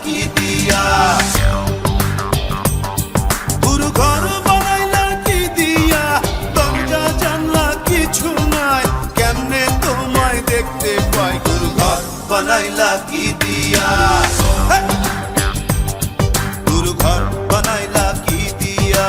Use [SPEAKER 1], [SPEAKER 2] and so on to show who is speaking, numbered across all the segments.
[SPEAKER 1] কি দিয়া, পুরো ঘর বানাইলা কি দিয়া, দরজা জানলা কিছু নাই, কেমনে তোমায় দেখতে পাই, পুরো ঘর বানাইলা কি দিয়া, পুরো ঘর বানাইলা কি দিয়া।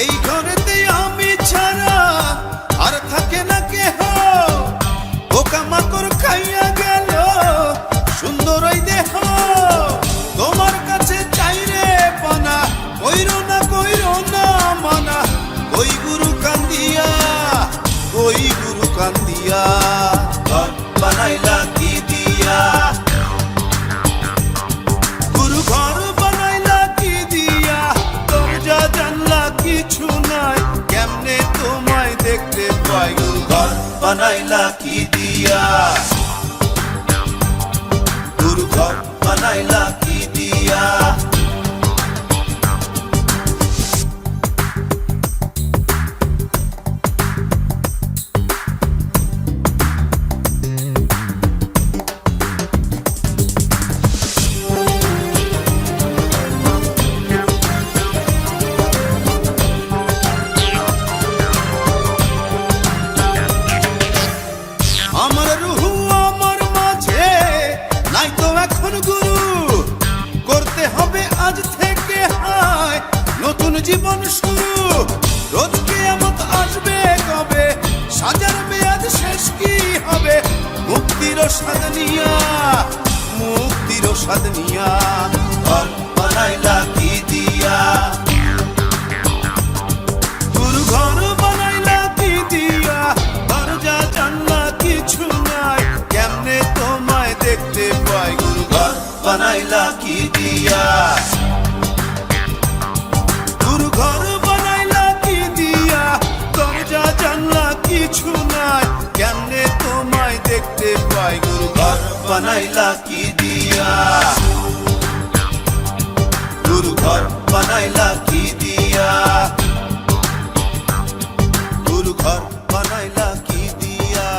[SPEAKER 1] এই ঘরেতে আমি ছাড়া আর থাকে না কেহ, পোকামাকড় খাইয়া গেল সুন্দর ওই দেহ, তোমার কাছে চাইরে পানা, কইরো না মানা, ওই গুরু কান্দিয়া, ওই গুরু কান্দিয়া, ঘর বানাইলা কি দিয়া, গুরু ঘর বানাইলা কি দিয়া, দরজা জানলা কিছু নাই, কেমনে তোমায় দেখতে পাই, গুরু ঘর বানাইলা কি দিয়া, গুরু ঘর বানাইলা কি দিয়া। আমার রুহু আমার মাঝে নাই তো এখন গুরু, করতে হবে আজ থেকে হায় নতুন জীবন শুরু, রোজ কিয়ামত আসবে কবে, সাজার মেয়াদ শেষ কি হবে, মুক্তির স্বাদ নিয়া, মুক্তির স্বাদ নিয়া, ঘর বানাইলা কি দিয়া, গুরু ঘর বানাইলা কি দিয়া, দরজা জানলা কিছু নাই, কেমনে তোমায় দেখতে পাই, গুরু ঘর বানাইলা কি দিয়া, গুরু ঘর বানাইলা কি দিয়া, দরজা জানলা কিছু নাই, কেমনে তোমায় দেখতে পাই, গুরু ঘর বানাইলা কি দিয়া, গুরু ঘর বানাইলা কি দিয়া, গুরু ঘর বানাইলা কি দিয়া।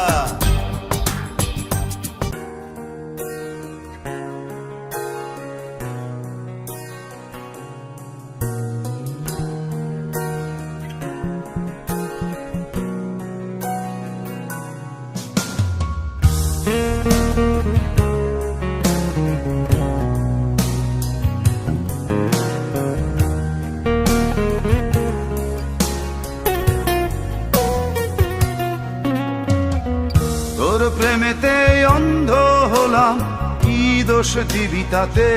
[SPEAKER 1] তোর প্রেমেতে অন্ধ হলাম, কি দোষ দিবি তাতে,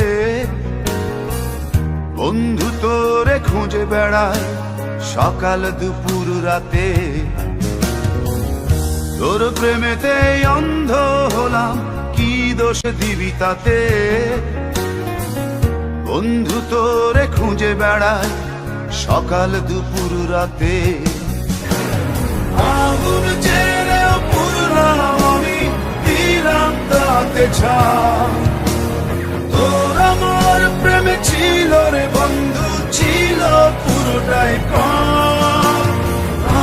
[SPEAKER 1] বন্ধু তোরে খুঁজে বেড়ায় সকাল দুপুর রাতে, তোর প্রেমেতে অন্ধ হলাম, কি দোষ দিবি তাতে, বন্ধু তোরে খুঁজে বেড়ায় সকাল দুপুর রাতে, আগুন জেরেও পুরলাম আমি, দিলাম তাতে ছাপ, তোর আমার প্রেমে ছিল রে বন্ধু, ছিল পুরোটাই প্রাণ,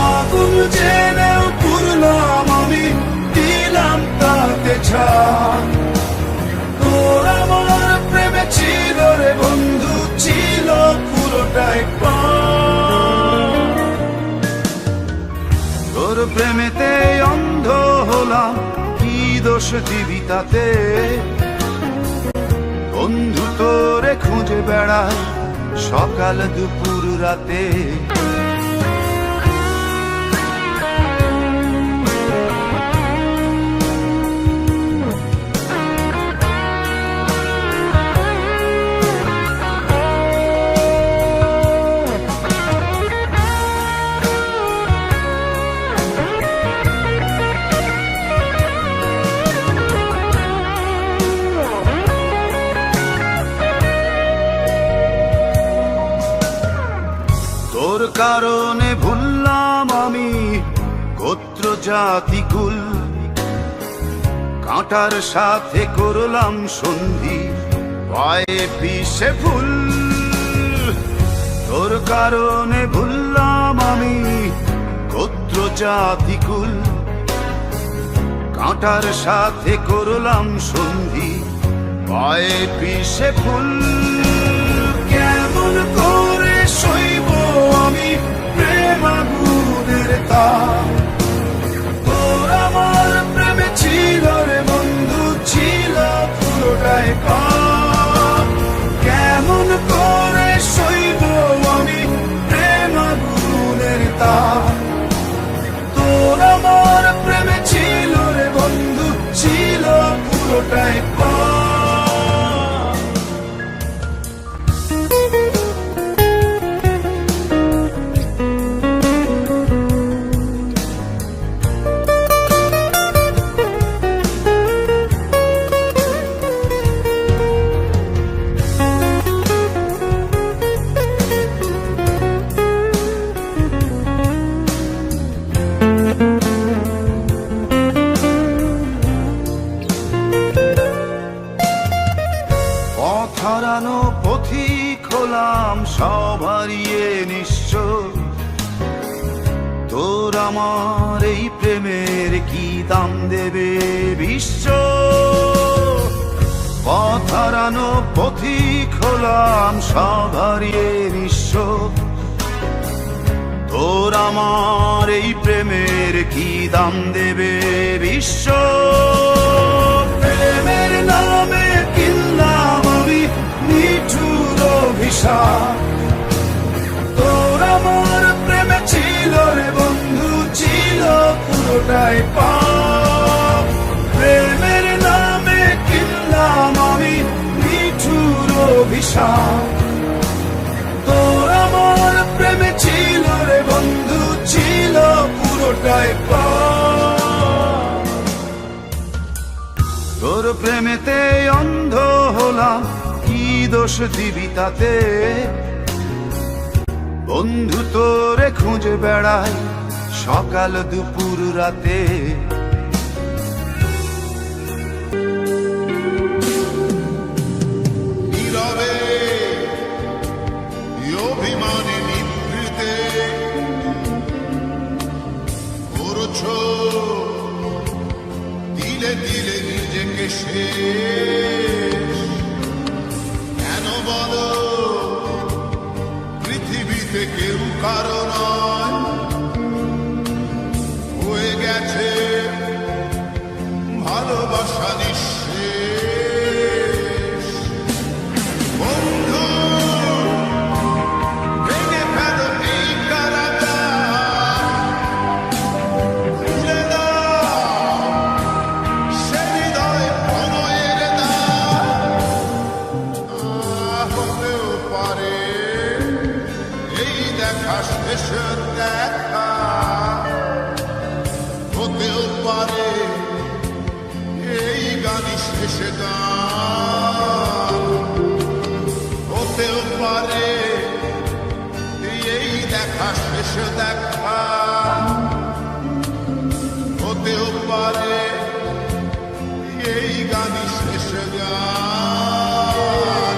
[SPEAKER 1] আগুন জেরেও পুরলাম আমি, দিলাম তাতে ছাপ, তোর আমার প্রেমে ছিল রে বন্ধু, ছিল পুরোটাই প্রাণ, তোর প্রেমেতে অন্ধ হলাম, কি দোষ দিবি তাতে, বন্ধু তোরে খুঁজে বেড়ায় সকাল দুপুর রাতে, কারণে ভুললাম জাতিকুল, কাঁটার সাথে করলাম সন্ধি, পায়ে পিষে ফুল। তোর কারণে ভুললাম আমি গোত্র জাতিকুল, কাঁটার সাথে করলাম সন্ধি, পায়ে পিষে ফুল। কেমন করে সইব আমি প্রেম আগুনের তাপ, তোর আমার প্রেমে ছিল রে বন্ধু, ছিল পুরোটাই পাপ। কেমন করে সইব আমি প্রেম আগুনের তাপ, তোর আমার প্রেমে ছিল রে বন্ধু, ছিল পুরোটাই পাপ। হারানো পথিক হলাম সব হারিয়ে নিঃস্ব, তোর আমার এই প্রেমের কি দাম দেবে বিশ্ব। পথ হারানো পথিক হলাম সব হারিয়ে নিঃস্ব, তোর আমার এই প্রেমের কি দাম দেবে বিশ্ব। প্রেমের নামে কিনলাম আমি নিঠুর অভিশাপ, তোর আমার প্রেমে ছিল রে বন্ধু, ছিল পুরোটাই পাপ। প্রেমের নামে কিনলাম আমি নিঠুর অভিশাপ, তোর আমার প্রেমে ছিল রে বন্ধু, ছিল পুরোটাই পাপ। তোর প্রেমেতে অন্ধ হলাম, কি দোষ দিবি তাতে, বন্ধু তোরে খুঁজে বেড়াই সকাল দুপুর রাতে।
[SPEAKER 2] নীরবে অভিমানে নিভৃতে করছো দিলে দিলে নিজেকে শেষ। কেন বলো পৃথিবীতে কেউ কারো নয়, হয়ে গেছে ভালোবাসা নিঃশেষ। বন্ধু ভেঙে ফেলো এই কারাগার, খুলে দাও সে হৃদয় প্রণয়ের দ্বার। হতেও পারে এই দেখা শেষ দেখা, হতেও পারে এই গানই শেষ গান, হতেও পারে এই দেখা শেষ দেখা, হতেও পারে এই গানই শেষ গান।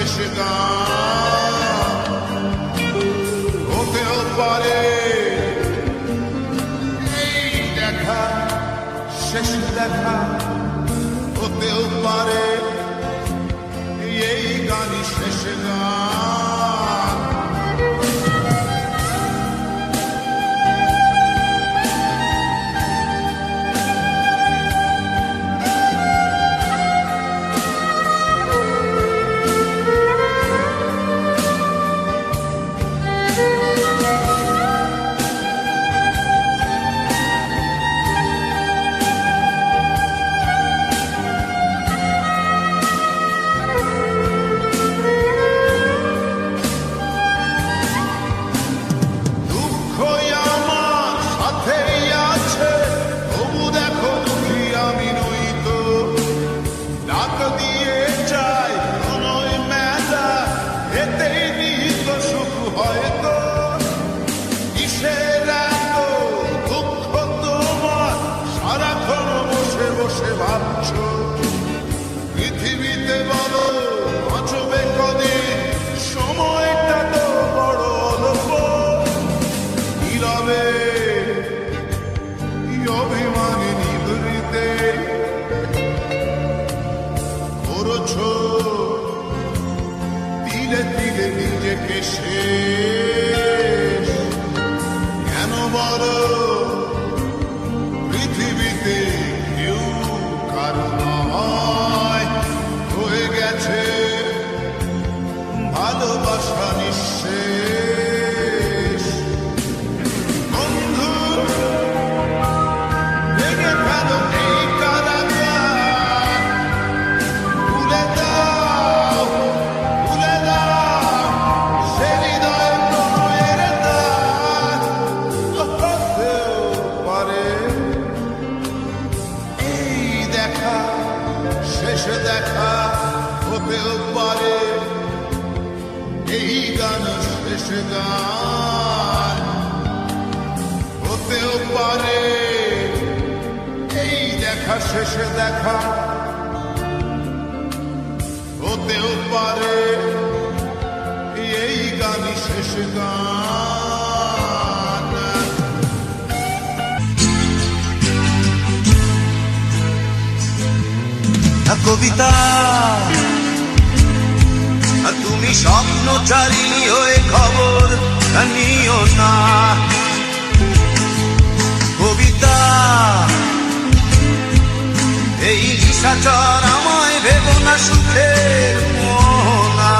[SPEAKER 2] শেষ গান হতেও পারে এই দেখা শেষ দেখা, হতেও পারে এই গানই শেষ গান। পৃথিবীতে বলো বাঁচবে কদিন, সময়টা তো বড় অল্প। নীরবে অভিমানী নিভৃতে করছো ধীরে ধীরে নিজেকে শেষ। কেন বলো পৃথিবীতে কেউ কারো নয়, হয়ে গেছে ভালোবাসা নিঃশেষ। বন্ধু ভেঙে ফেলো এই কারাগার, ভুলে দাও সে হৃদয় প্রণয়ের দ্বার। হতেও পারে এই দেখা শেষ দেখা, হতেও পারে এই গান শেষ গান, হতেও পারে এই দেখা শেষ দেখা, হতেও পারে এই গানই শেষ গান।
[SPEAKER 1] কবিতা তুমি স্বপ্নচারী হয়ে খবর নিও না। কবিতা এই নিশাচর আমায় ভেবো না সুখের মোহনা।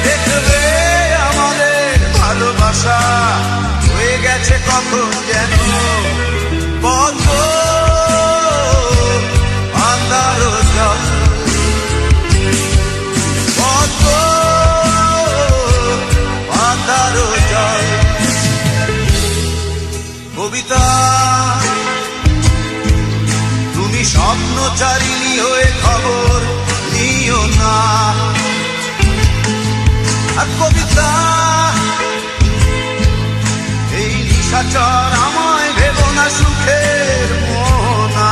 [SPEAKER 1] দেখবে আমাদের ভালোবাসা হয়ে গেছে কখন যেন পথ আন্ধারো জল, পথ আন্ধারো জল। কবিতা তুমি স্বপ্নচারিণী হয়ে খবর নিও না। আর কবিতা এই নিশাচর আমায় ভেবো না সুখের মোহনা।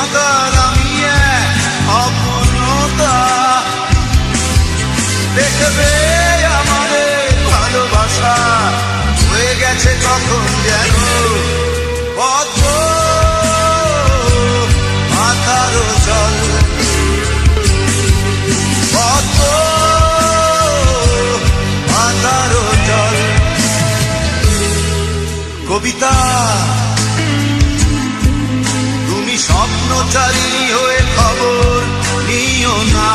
[SPEAKER 1] মাতাল আমি এক অপূর্ণতা। দেখবে আমাদের ভালোবাসা হয়ে গেছে কখন যেন পদ্ম মাথারও জল, পদ্ম মাথারও জল। কবিতা তুমি স্বপ্নচারী হয়ে খবর নিও না।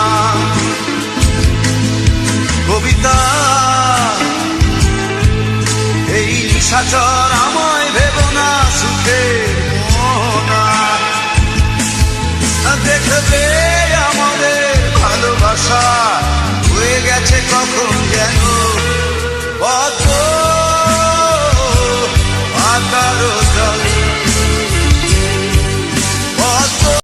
[SPEAKER 1] কবিতা এই নিশাচর আমার